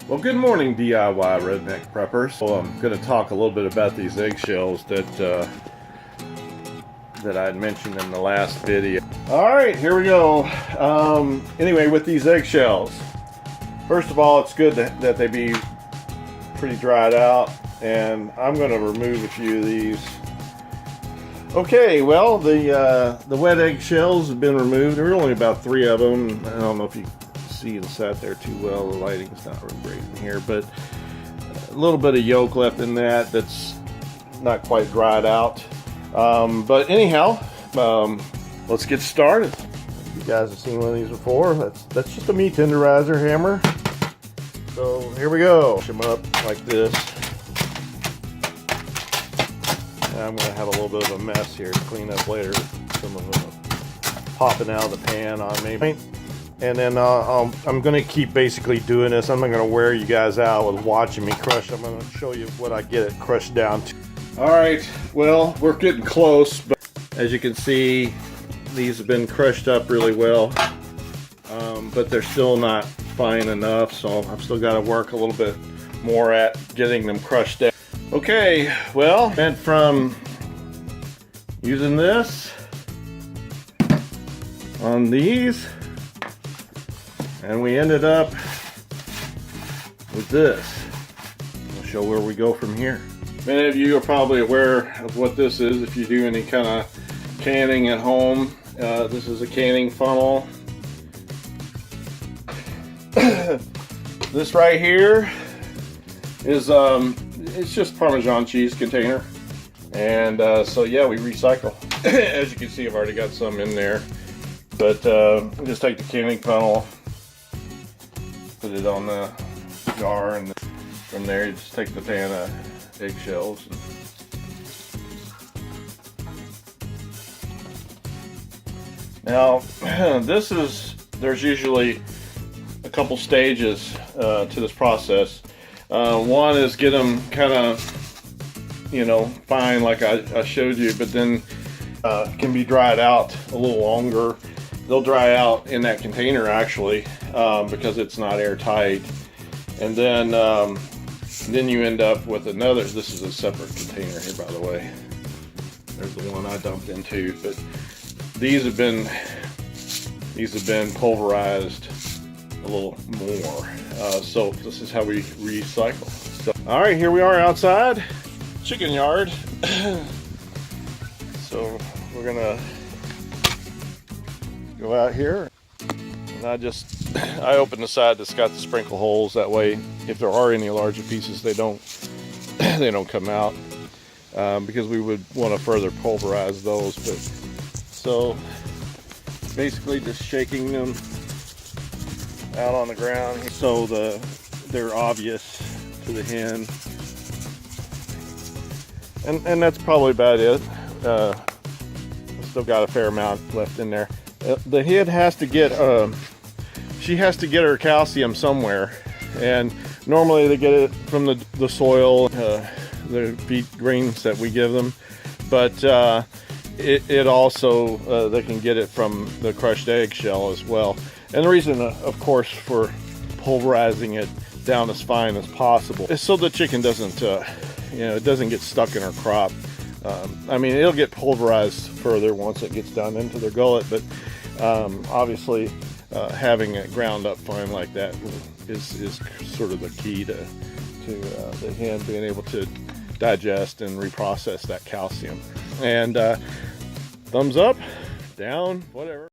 Well, good morning, DIY Redneck Preppers. So I'm going to talk a little bit about these eggshells that I had mentioned in the last video. All right, here we go. Anyway, with these eggshells, first of all, it's good that they be pretty dried out, and I'm going to remove a few of these. Okay, well, the wet eggshells have been removed. There are only about 3 of them. I don't know if you see inside there too well. The lighting's not real great in here, but a little bit of yolk left in that's not quite dried out. But anyhow, let's get started. You guys have seen one of these before. That's just a meat tenderizer hammer. So here we go. Push them up like this. And I'm going to have a little bit of a mess here to clean up later. Some of them popping out of the pan on me. And then I'm going to keep basically doing this. I'm not going to wear you guys out with watching me crush. I'm going to show you what I get it crushed down to. All right, well, we're getting close, but as you can see, these have been crushed up really well, but they're still not fine enough, so I've still got to work a little bit more at getting them crushed down. Okay, well, went from using this on these, and we ended up with this. I'll show where we go from here. Many of you are probably aware of what this is if you do any kind of canning at home. This is a canning funnel. This right here is it's just Parmesan cheese container, and so yeah, we recycle. As you can see, I've already got some in there, but just take the canning funnel, put it on the jar, and from there you just take the pan of eggshells. Now there's usually a couple stages to this process. One is get them kind of, fine like I showed you, but then can be dried out a little longer. They'll dry out in that container actually, because it's not airtight, and then you end up with another. This is a separate container here, by the way. There's the one I dumped into, but these have been pulverized a little more. So this is how we recycle. So, all right, here we are outside chicken yard. So we're gonna go out here, and I open the side that's got the sprinkle holes. That way, if there are any larger pieces, they don't come out, because we would want to further pulverize those. But so basically, just shaking them out on the ground so they're obvious to the hen, and that's probably about it. Still got a fair amount left in there. The hen has to get she has to get her calcium somewhere, and normally they get it from the soil, the feed grains that we give them, but it also they can get it from the crushed eggshell as well. And the reason, of course, for pulverizing it down as fine as possible is so the chicken doesn't it doesn't get stuck in her crop. I mean, it'll get pulverized further once it gets down into their gullet, but obviously having it ground up fine like that is sort of the key to the hen being able to digest and reprocess that calcium. And thumbs up, down, whatever.